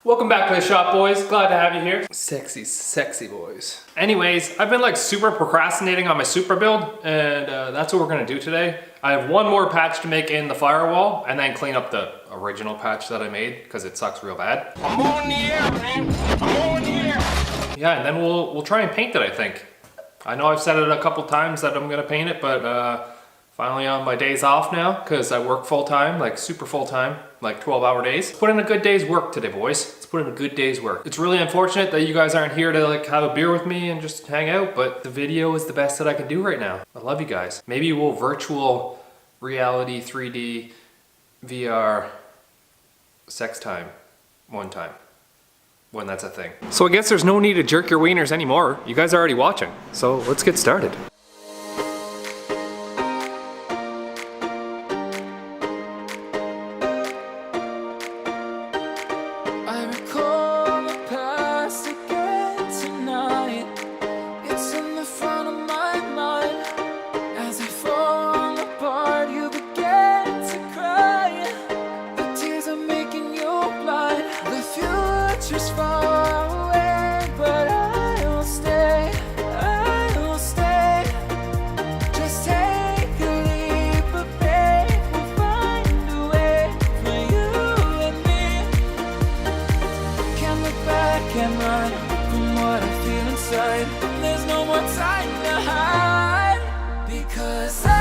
Welcome back to the shop, boys. Glad to have you here. Sexy, sexy boys. Anyways, I've been like super procrastinating on my Supra build, and that's what we're gonna do today. I have one more patch to make in the firewall, and then clean up the original patch that I made, because it sucks real bad. I'm on the air, man. I'm on the air. Yeah, and then we'll try and paint it, I think. I know I've said it a couple times that I'm gonna paint it, but finally on my days off now, because I work full time, like super full time, like 12-hour days. Put in a good day's work today, boys. Let's put in a good day's work. It's really unfortunate that you guys aren't here to like have a beer with me and just hang out, but the video is the best that I can do right now. I love you guys. Maybe we'll virtual reality 3D VR sex time one time, when that's a thing. So I guess there's no need to jerk your wieners anymore. You guys are already watching, so let's get started. Can't run from what I feel inside. There's no more time to hide, because I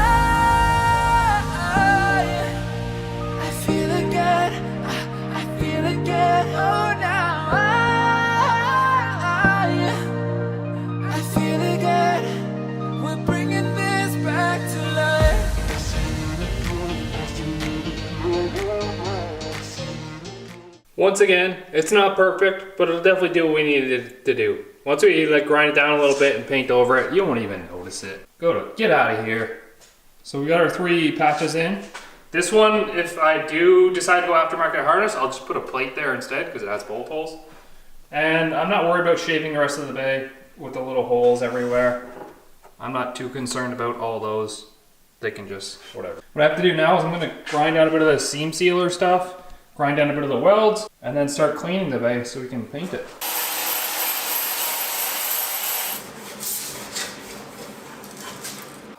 feel again. I feel again. Oh, now I feel again. We're bringing this back to life. Once again, it's not perfect, but it'll definitely do what we needed to do. Once we like grind it down a little bit and paint over it, you won't even notice it. Get out of here. So we got our 3 patches in. This one, if I do decide to go aftermarket harness, I'll just put a plate there instead because it has bolt holes. And I'm not worried about shaving the rest of the bay with the little holes everywhere. I'm not too concerned about all those. They can just, whatever. What I have to do now is I'm gonna grind out a bit of the seam sealer stuff, grind down a bit of the welds, and then start cleaning the bay so we can paint it.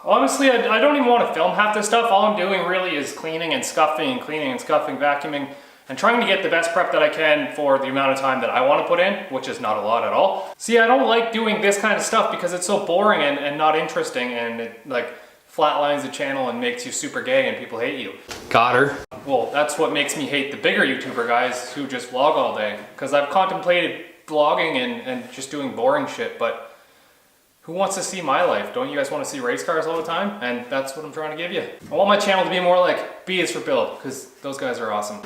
Honestly, I don't even want to film half this stuff. All I'm doing really is cleaning and scuffing, vacuuming, and trying to get the best prep that I can for the amount of time that I want to put in, which is not a lot at all. See, I don't like doing this kind of stuff because it's so boring and not interesting, and it like flatlines the channel and makes you super gay and people hate you. Got her. Well, that's what makes me hate the bigger YouTuber guys who just vlog all day. Because I've contemplated vlogging and just doing boring shit, but who wants to see my life? Don't you guys want to see race cars all the time? And that's what I'm trying to give you. I want my channel to be more like B is for Build, because those guys are awesome.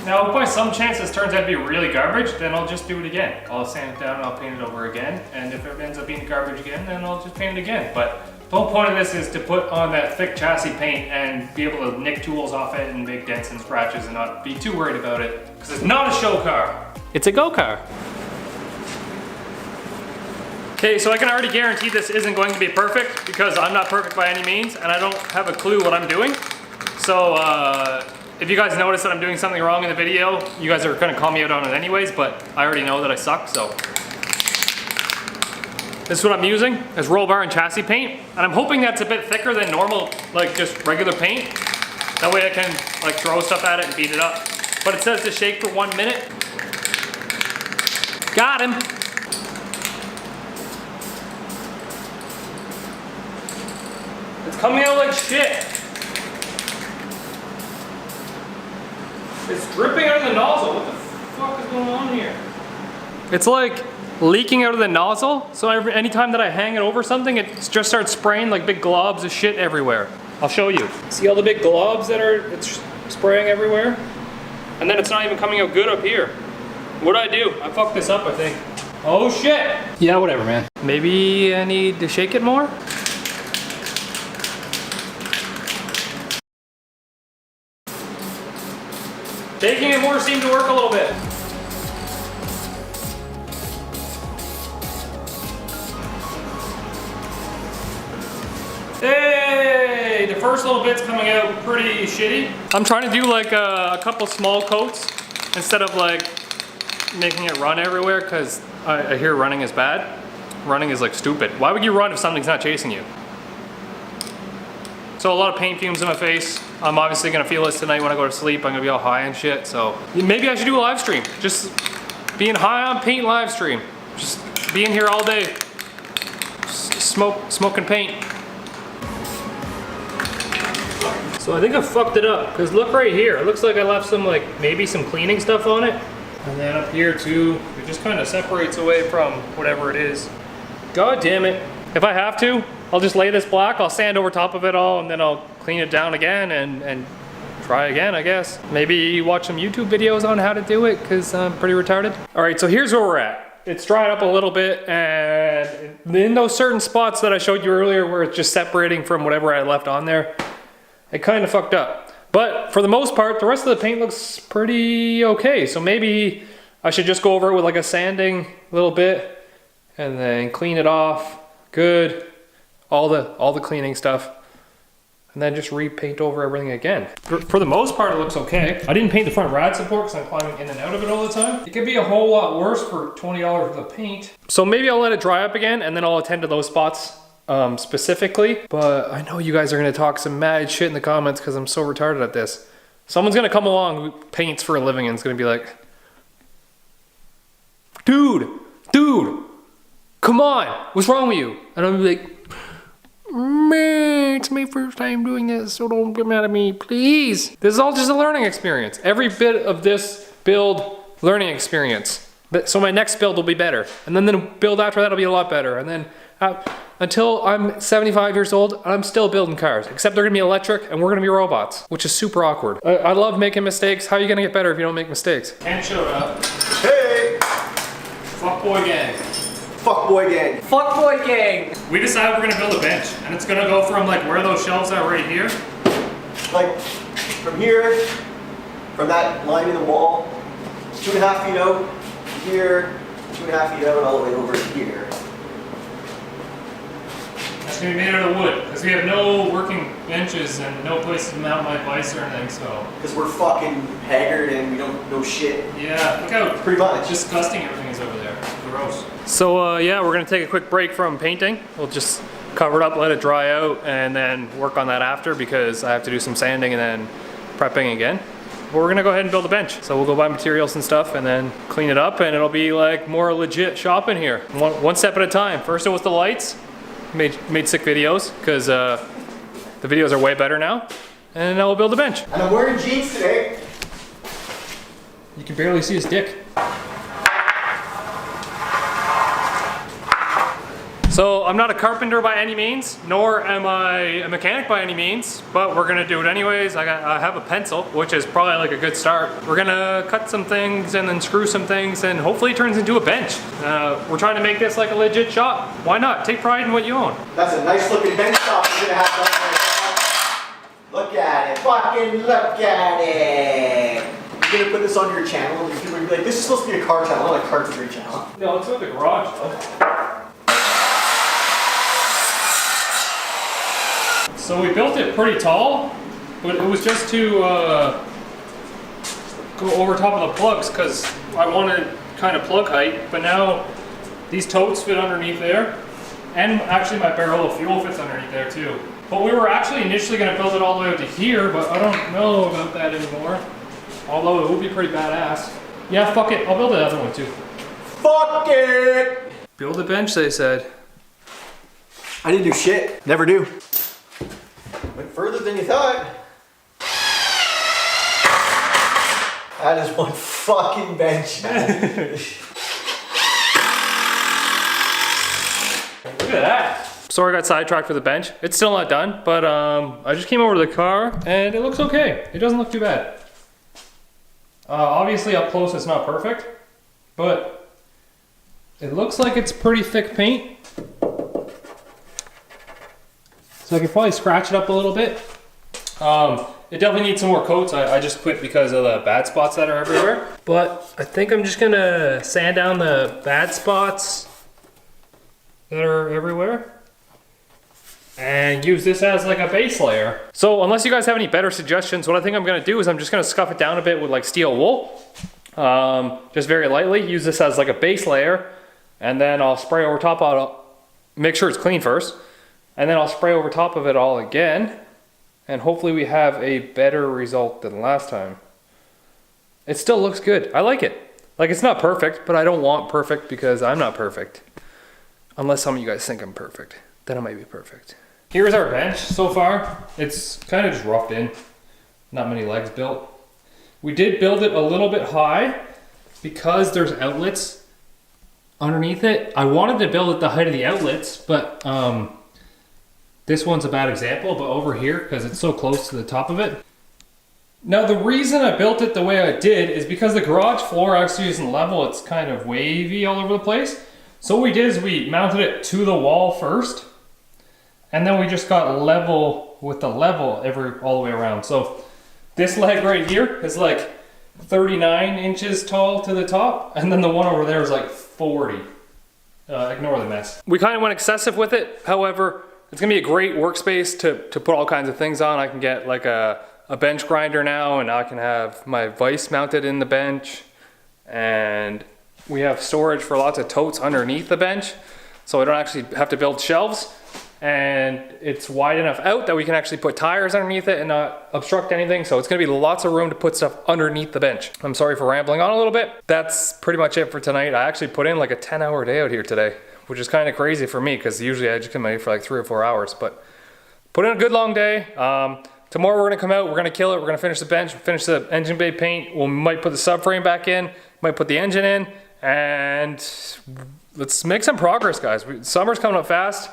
Now, if by some chance this turns out to be really garbage, then I'll just do it again. I'll sand it down and I'll paint it over again. And if it ends up being garbage again, then I'll just paint it again. But the whole point of this is to put on that thick chassis paint and be able to nick tools off it and make dents and scratches and not be too worried about it. Because it's not a show car. It's a go car. Okay, so I can already guarantee this isn't going to be perfect because I'm not perfect by any means and I don't have a clue what I'm doing. So, if you guys notice that I'm doing something wrong in the video, you guys are gonna call me out on it anyways, but I already know that I suck, so. This is what I'm using, is roll bar and chassis paint, and I'm hoping that's a bit thicker than normal, like just regular paint. That way I can like throw stuff at it and beat it up. But it says to shake for 1 minute. Got him. It's coming out like shit. It's dripping out of the nozzle. What the fuck is going on here? It's like leaking out of the nozzle. So anytime that I hang it over something, it just starts spraying like big globs of shit everywhere. I'll show you. See all the big globs that it's spraying everywhere? And then it's not even coming out good up here. What'd I do? I fucked this up, I think. Oh shit! Yeah, whatever, man. Maybe I need to shake it more? Taking it more seemed to work a little bit. first little bit's coming out pretty shitty. I'm trying to do like a couple small coats instead of like making it run everywhere, because I hear running is bad. Running is like stupid. Why would you run if something's not chasing you? So a lot of paint fumes in my face. I'm obviously gonna feel this tonight when I go to sleep. I'm gonna be all high and shit. So maybe I should do a live stream. Just being high on paint live stream. Just being here all day. Smoking paint. So I think I fucked it up, because look right here. It looks like I left some maybe some cleaning stuff on it. And then up here too, it just kind of separates away from whatever it is. God damn it. If I have to, I'll just lay this black, I'll sand over top of it all, and then I'll clean it down again and try again, I guess. Maybe watch some YouTube videos on how to do it, because I'm pretty retarded. All right, so here's where we're at. It's dried up a little bit, and in those certain spots that I showed you earlier where it's just separating from whatever I left on there, it kind of fucked up. But for the most part, the rest of the paint looks pretty okay. So maybe I should just go over it with like a sanding little bit and then clean it off. Good. All the cleaning stuff. And then just repaint over everything again. For the most part, it looks okay. I didn't paint the front rad support because I'm climbing in and out of it all the time. It could be a whole lot worse for $20 worth of paint. So maybe I'll let it dry up again and then I'll attend to those spots specifically. But I know you guys are gonna talk some mad shit in the comments because I'm so retarded at this. Someone's gonna come along who paints for a living and it's gonna be like, dude, come on, what's wrong with you? And I'm gonna be like, man, it's my first time doing this, so don't get mad at me, please. This is all just a learning experience. Every bit of this build, learning experience. So my next build will be better. And then the build after that will be a lot better. And then until I'm 75 years old, I'm still building cars. Except they're gonna be electric and we're gonna be robots, which is super awkward. I love making mistakes. How are you gonna get better if you don't make mistakes? Ken showed up. Hey! Fuckboy gang. Fuckboy gang. Fuckboy gang! We decided we're gonna build a bench, and it's gonna go from like where those shelves are right here. Like, from here, from that line in the wall, 2.5 feet out, here, 2.5 feet out, all the way over here. That's gonna be made out of wood, because we have no working benches and no place to mount my vice or anything, so. Because we're fucking haggard and we don't know shit. Yeah, look how Pretty much. disgusting everything is over there. Gross. So yeah, we're gonna take a quick break from painting. We'll just cover it up, let it dry out, and then work on that after because I have to do some sanding and then prepping again. But we're gonna go ahead and build a bench. So we'll go buy materials and stuff and then clean it up and it'll be like more legit shop in here. One step at a time. First it was the lights. Made sick videos because the videos are way better now. And now we'll build a bench. And I'm wearing jeans today. You can barely see his dick. So I'm not a carpenter by any means, nor am I a mechanic by any means, but we're gonna do it anyways. I have a pencil, which is probably like a good start. We're gonna cut some things and then screw some things and hopefully it turns into a bench. We're trying to make this like a legit shop. Why not? Take pride in what you own. That's a nice looking bench top we're gonna have done. Look at it, fucking look at it. You're gonna put this on your channel and people are gonna be like, this is supposed to be a car channel, not a carpentry channel. No, it's with the garage though. So we built it pretty tall, but it was just to go over top of the plugs because I wanted kind of plug height, but now these totes fit underneath there, and actually my barrel of fuel fits underneath there too. But we were actually initially going to build it all the way out to here, but I don't know about that anymore. Although it would be pretty badass. Yeah, fuck it, I'll build the other one too. Fuck it! Build a bench, they said. I didn't do shit. Never do. Went further than you thought. That is one fucking bench. Look at that. Sorry I got sidetracked for the bench. It's still not done, but I just came over to the car and it looks okay. It doesn't look too bad. Obviously up close it's not perfect, but it looks like it's pretty thick paint. So I could probably scratch it up a little bit. It definitely needs some more coats. I just quit because of the bad spots that are everywhere. But I think I'm just gonna sand down the bad spots that are everywhere. and use this as like a base layer. So unless you guys have any better suggestions, what I think I'm gonna do is I'm just gonna scuff it down a bit with like steel wool. Just very lightly, use this as like a base layer, and then I'll spray over top of it. Make sure it's clean first, and then I'll spray over top of it all again, and hopefully we have a better result than last time. It still looks good. I like it. Like, it's not perfect, but I don't want perfect because I'm not perfect. Unless some of you guys think I'm perfect, then it might be perfect. Here's our bench so far. It's kind of just roughed in. Not many legs built. We did build it a little bit high because there's outlets underneath it. I wanted to build it the height of the outlets, but this one's a bad example, but over here, because it's so close to the top of it. Now the reason I built it the way I did is because the garage floor actually isn't level, it's kind of wavy all over the place. So what we did is we mounted it to the wall first, and then we just got level with the level all the way around. So this leg right here is like 39 inches tall to the top, and then the one over there is like 40. Ignore the mess. We kind of went excessive with it. However, it's gonna be a great workspace to put all kinds of things on. I can get like a bench grinder now, and I can have my vise mounted in the bench, and we have storage for lots of totes underneath the bench, so I don't actually have to build shelves, and it's wide enough out that we can actually put tires underneath it and not obstruct anything. So it's gonna be lots of room to put stuff underneath the bench. I'm sorry for rambling on a little bit. That's pretty much it for tonight. I actually put in like a 10-hour day out here today, which is kind of crazy for me because usually I just come out here for like 3 or 4 hours, but put in a good long day. Tomorrow we're gonna come out, we're gonna kill it, we're gonna finish the bench, finish the engine bay paint, we might put the subframe back in, might put the engine in, and let's make some progress, guys. Summer's coming up fast.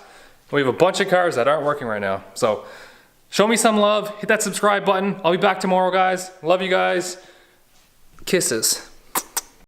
We have a bunch of cars that aren't working right now. So show me some love, hit that subscribe button. I'll be back tomorrow, guys. Love you guys. Kisses.